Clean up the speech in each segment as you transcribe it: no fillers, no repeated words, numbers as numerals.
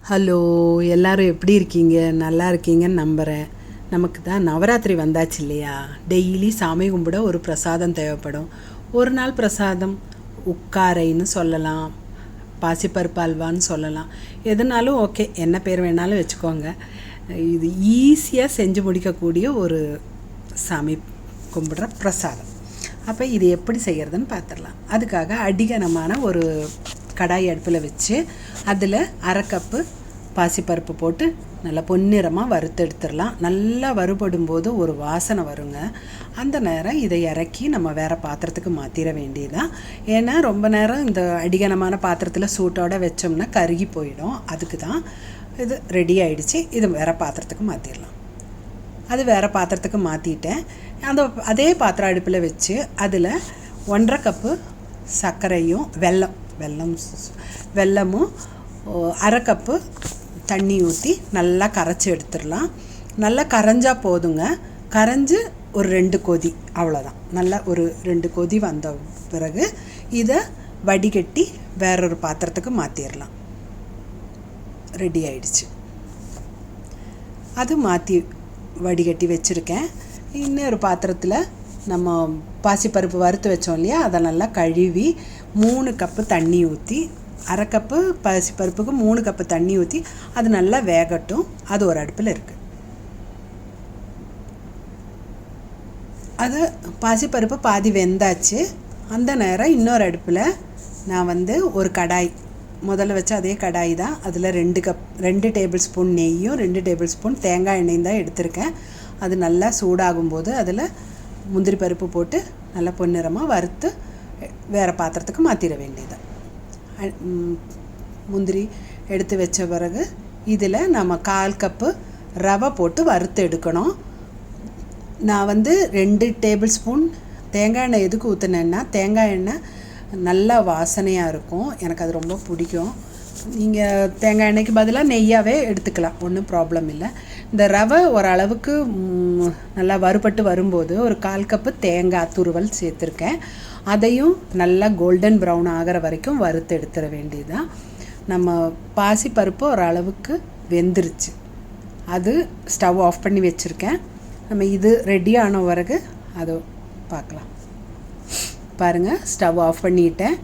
Hello, எல்லோரும் எப்படி இருக்கீங்க? நல்லா இருக்கீங்கன்னு நம்புகிறேன். நமக்கு தான் நவராத்திரி வந்தாச்சு இல்லையா? டெய்லி சாமி கும்பிட ஒரு பிரசாதம் தேவைப்படும். ஒரு நாள் பிரசாதம் உக்காரைன்னு சொல்லலாம், பாசிப்பருப்பு அல்வான்னு சொல்லலாம். எதுனாலும் ஓகே, என்ன பேர் வேணாலும் வச்சுக்கோங்க. இது ஈஸியாக செஞ்சு முடிக்கக்கூடிய ஒரு சாமி கும்பிடுற பிரசாதம். அப்போ இது எப்படி செய்கிறதுன்னு பார்த்துடலாம். அதுக்காக அடிகனமான ஒரு கடாய் அடுப்பில் வச்சு அதில் அரை கப்பு பாசிப்பருப்பு போட்டு நல்லா பொன்னிறமாக வறுத்தெடுத்துடலாம். நல்லா வறுபடும் போது ஒரு வாசனை வருங்க. அந்த நேரம் இதை இறக்கி நம்ம வேறு பாத்திரத்துக்கு மாற்றிட வேண்டியதான். ஏன்னா ரொம்ப நேரம் இந்த அடிகனமான பாத்திரத்தில் சூட்டோடு வச்சோம்னா கருகி போயிடும். அதுக்கு தான் இது ரெடி ஆகிடுச்சு. இது வேறு பாத்திரத்துக்கு மாற்றிடலாம். அது வேறு பாத்திரத்துக்கு மாற்றிட்டேன். அதே பாத்திரம் அடுப்பில் வச்சு அதில் 1.5 கப்பு சர்க்கரையும் வெல்லமும் அரை கப்பு தண்ணி ஊற்றி நல்லா கரைச்சி எடுத்துடலாம். நல்லா கரைஞ்சால் போதுங்க. கரைஞ்சி ஒரு 2 கொதி, அவ்வளோதான். நல்லா ஒரு 2 கொதி வந்த பிறகு இதை வடிகட்டி வேறொரு பாத்திரத்துக்கு மாற்றிடலாம். ரெடி ஆயிடுச்சு. அது மாற்றி வடிகட்டி வச்சுருக்கேன். இன்னொரு பாத்திரத்தில் நம்ம பாசிப்பருப்பு வறுத்து வச்சோம் இல்லையா, அதை நல்லா கழுவி 3 கப்பு தண்ணி ஊற்றி, அரை கப்பு பாசிப்பருப்புக்கு 3 கப்பு தண்ணி ஊற்றி அது நல்லா வேகட்டும். அது ஒரு அடுப்பில் இருக்குது. அது பாசிப்பருப்பு பாதி வெந்தாச்சு. அந்த நேரம் இன்னொரு அடுப்பில் நான் ஒரு கடாய், முதல்ல வச்ச அதே கடாய் தான், அதில் 2 டேபிள் ஸ்பூன் நெய்யும் 2 டேபிள் ஸ்பூன் தேங்காய் எண்ணெயும் தான் எடுத்திருக்கேன். அது நல்லா சூடாகும்போது அதில் முந்திரி பருப்பு போட்டு நல்லா பொன்னிறமாக வறுத்து வேறு பாத்திரத்துக்கு மாற்றிட வேண்டியது. முந்திரி எடுத்து வச்ச பிறகு இதில் நம்ம 1/4 கப்பு ரவை போட்டு வறுத்து எடுக்கணும். நான் 2 டேபிள் ஸ்பூன் தேங்காய் எண்ணெய் எதுக்கு ஊற்றினேன்னா, தேங்காய் எண்ணெய் நல்லா வாசனையாக இருக்கும். எனக்கு அது ரொம்ப பிடிக்கும். நீங்கள் தேங்காய் எண்ணெய்க்கு பதிலாக நெய்யாகவே எடுத்துக்கலாம், ஒன்றும் ப்ராப்ளம் இல்லை. இந்த ரவை ஓரளவுக்கு நல்லா வறுபட்டு வரும்போது ஒரு 1/4 கப்பு தேங்காய் துருவல் சேர்த்துருக்கேன். அதையும் நல்லா கோல்டன் ப்ரௌன் ஆகிற வரைக்கும் வறுத்து எடுத்துட வேண்டியதுதான். நம்ம பாசிப்பருப்பு ஓரளவுக்கு வெந்துருச்சு. அது ஸ்டவ் ஆஃப் பண்ணி வச்சுருக்கேன். நம்ம இது ரெடி ஆன பிறகு அதை பார்க்கலாம். பாருங்கள், ஸ்டவ் ஆஃப் பண்ணிட்டேன்.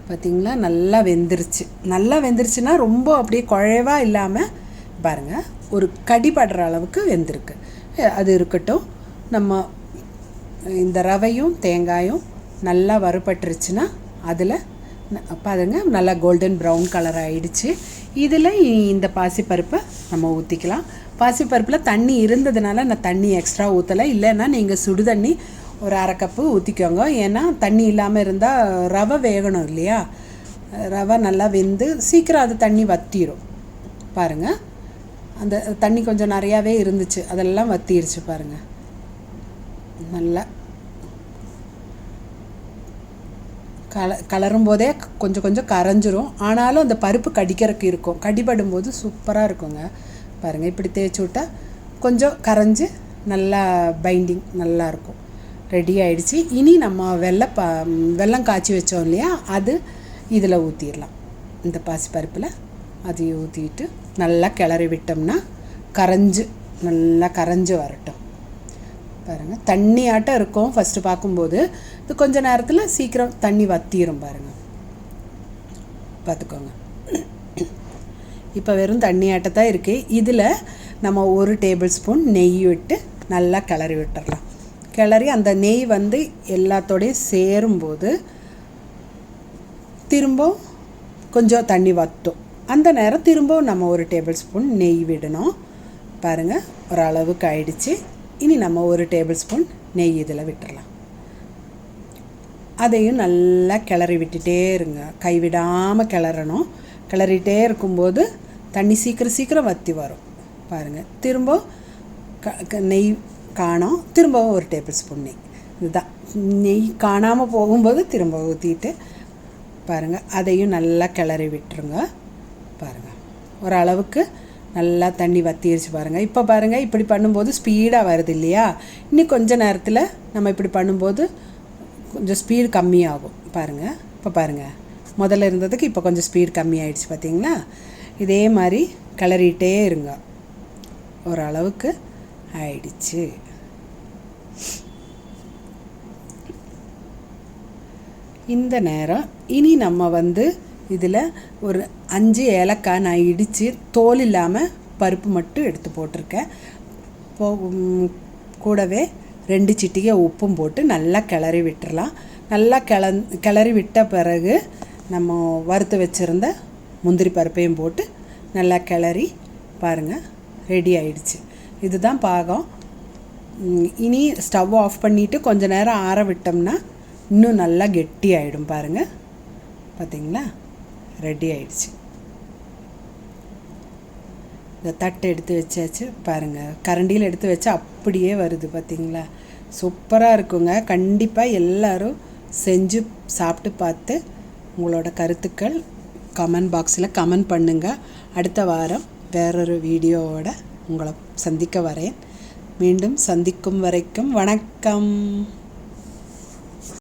பார்த்திங்களா, நல்லா வெந்துருச்சுன்னா ரொம்ப அப்படியே குழைவாக இல்லாமல் பாருங்கள், ஒரு கடிபடுற அளவுக்கு வெந்திருக்கு. அது இருக்கட்டும். நம்ம இந்த ரவையும் தேங்காயும் நல்லா வறுபட்டுருச்சுன்னா அதில் பாருங்கள் நல்லா கோல்டன் ப்ரௌன் கலர் ஆகிடுச்சு. இதில் இந்த பாசிப்பருப்பை நம்ம ஊற்றிக்கலாம். பாசிப்பருப்பில் தண்ணி இருந்ததுனால நான் தண்ணி எக்ஸ்ட்ரா ஊற்றலை. இல்லைன்னா நீங்கள் சுடு தண்ணி ஒரு அரை கப்பு ஊற்றிக்கோங்க. ஏன்னா தண்ணி இல்லாமல் இருந்தால் ரவை வேகணும் இல்லையா? ரவை நல்லா வெந்து சீக்கிரம் அது தண்ணி வற்றிடும். பாருங்கள், அந்த தண்ணி கொஞ்சம் நிறையாவே இருந்துச்சு, அதெல்லாம் வற்றிடுச்சு. பாருங்கள், நல்லா கலரும் போதே கொஞ்சம் கரைஞ்சிரும். ஆனாலும் அந்த பருப்பு கடிக்கிறதுக்கு இருக்கும். கடிபடும் போது சூப்பராக இருக்குங்க. பாருங்கள், இப்படி தேய்ச்சி விட்டால் கொஞ்சம் கரைஞ்சி நல்லா பைண்டிங் நல்லாயிருக்கும். ரெடி ஆகிடுச்சு. இனி நம்ம வெல்லம் காய்ச்சி வச்சோம் இல்லையா, அது இதில் ஊற்றிடலாம். இந்த பாசிப்பருப்பில் அதையும் ஊற்றிட்டு நல்லா கிளறி விட்டோம்னா நல்லா கரைஞ்சி வரட்டும். பாருங்கள், தண்ணி ஆட்டம் இருக்கும் ஃபஸ்ட்டு பார்க்கும்போது. இது கொஞ்சம் நேரத்தில் சீக்கிரம் தண்ணி வற்றிடும். பாருங்கள், பார்த்துக்கோங்க. இப்போ வெறும் தண்ணி ஆட்டத்தான் இருக்குது. இதில் நம்ம 1 டேபிள் ஸ்பூன் நெய் விட்டு நல்லா கிளறி விட்டுடலாம். கிளறி அந்த நெய் எல்லாத்தோடையும் சேரும்போது திரும்ப கொஞ்சம் தண்ணி வற்றும். அந்த நேரம் திரும்பவும் நம்ம 1 டேபிள் ஸ்பூன் நெய் விடணும். பாருங்கள், ஓரளவுக்கு ஆயிடுச்சு. இனி நம்ம 1 டேபிள் ஸ்பூன் நெய் இதில் விட்டுடலாம். அதையும் நல்லா கிளறி விட்டுட்டே இருங்க, கைவிடாமல் கிளறணும். கிளறிட்டே இருக்கும்போது தண்ணி சீக்கிரம் வற்றி வரும். பாருங்கள், திரும்ப நெய் காணோம், திரும்பவும் 1 டேபிள் ஸ்பூன் நெய். இதுதான், நெய் காணாமல் போகும்போது திரும்ப ஊற்றிட்டு பாருங்கள், அதையும் நல்லா கிளறி விட்டுருங்க. பாருங்கள், ஓரளவுக்கு நல்லா தண்ணி வற்றிடுச்சு. பாருங்கள், இப்போ பாருங்கள், இப்படி பண்ணும்போது ஸ்பீடாக வருது இல்லையா? இன்னும் கொஞ்சம் நேரத்தில் நம்ம இப்படி பண்ணும்போது கொஞ்சம் ஸ்பீடு கம்மியாகும். பாருங்கள், இப்போ பாருங்கள், முதல்ல இருந்ததுக்கு இப்போ கொஞ்சம் ஸ்பீடு கம்மியாயிடுச்சு. பார்த்தீங்களா? இதே மாதிரி கிளறிட்டே இருங்க. ஓரளவுக்கு ஆயிடுச்சு. இந்த நேரம் இனி நம்ம இதில் ஒரு 5 ஏலக்காய் நான் இடித்து தோல் இல்லாமல் பருப்பு மட்டும் எடுத்து போட்டிருக்கேன். கூடவே 2 சிட்டிகை உப்பும் போட்டு நல்லா கிளறி விட்டுறலாம். நல்லா கிளறி விட்ட பிறகு நம்ம வறுத்து வச்சுருந்த முந்திரி பருப்பையும் போட்டு நல்லா கிளறி பாருங்கள், ரெடி ஆயிடுச்சு. இதுதான் பாகம். இனி ஸ்டவ் ஆஃப் பண்ணிவிட்டு கொஞ்ச நேரம் ஆற விட்டோம்னா இன்னும் நல்லா கெட்டி ஆகிடும். பாருங்கள், பார்த்திங்களா, ரெடி ஆயிடுச்சு. இந்த தட்டு எடுத்து வச்சாச்சு. பாருங்கள், கரண்டியில் எடுத்து வச்சா அப்படியே வருது. பார்த்திங்களா, சூப்பராக இருக்குங்க. கண்டிப்பாக எல்லோரும் செஞ்சு சாப்பிட்டு பார்த்து உங்களோட கருத்துக்கள் கமெண்ட் பாக்ஸில் கமெண்ட் பண்ணுங்கள். அடுத்த வாரம் வேறொரு வீடியோவோட உங்களை சந்திக்க வரேன். மீண்டும் சந்திக்கும் வரைக்கும் வணக்கம்.